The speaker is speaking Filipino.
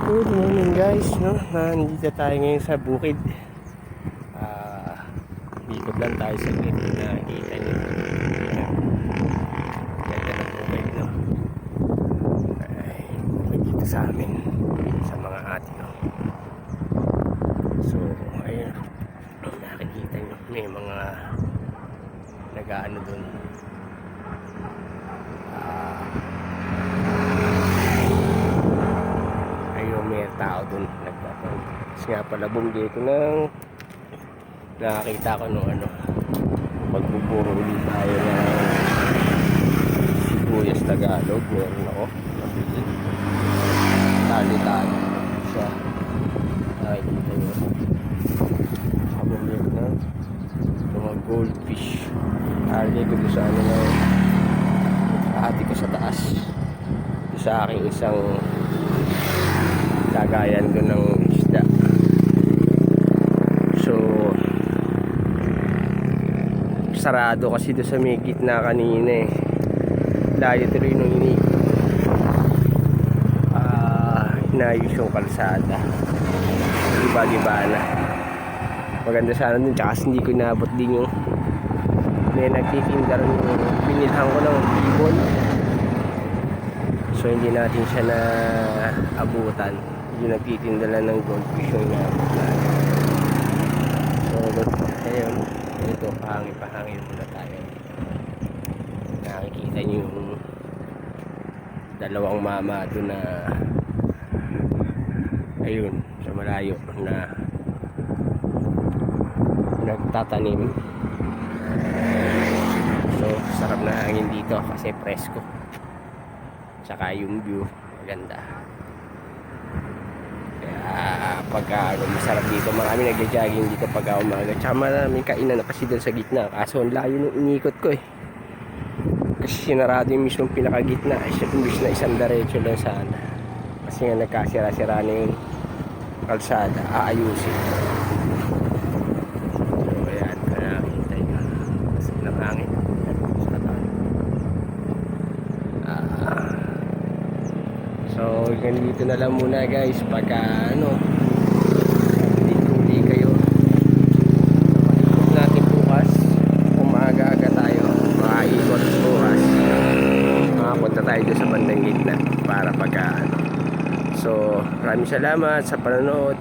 Good morning guys, no? Nandito tayo ngayon sa bukid. Ikot lang tayo sa gate na nakikita nyo. Ganda ng bukid, no? Ay, dito sa amin, sa mga ate, no? So, ayun, nakikita nyo, may mga nag-ano dun. May tao dun nagtatawag. Kasi nga pala bumili ko ng nakakita ko nung pagbuburo ulit tayo ng sibuyas Tagalog. Meron ako nabili, tali-tali siya. Nakikita nyo bumili na mga goldfish. Tali ko doon sa hati ko sa taas doon sa aking isang lagayan ko ng isda. So sarado kasi doon sa may gitna kanina layo tuloy nung inayos yung kalsada, iba-iba na maganda sana dun, tsaka hindi ko inabot din yung may nagtitinda rin yung pinilhan ko ng ibon. So hindi natin siya na abutan, yung nagtitinda lang ng goldfish yung inaabot natin. So ayun, ito pahangin muna tayo. Nakikita nyo yung dalawang mama doon na ayun sa malayo na nagtatanim. So sarap na hangin dito kasi presko, tsaka yung view maganda. Pagka masarap dito, marami nagja-jogging dito pagka umaga, tsaka maraming kainan na kasi doon sa gitna. Kaso ang layo nung inikot ko kasi sinarado yung mismong pinakagitna. Imbis na isang diretso lang sana, kasi nga nagkasira-sira na yung kalsada, aayusin. So ayan, nakikita nyo kasi ng hangin sa katawan. So ganito na lang muna guys. Pagka uli kayo, paikot natin bukas. Umaga-aga tayo, makaikot bukas, makapunta tayo doon sa bandang gitna para pagka So maraming salamat sa panonood.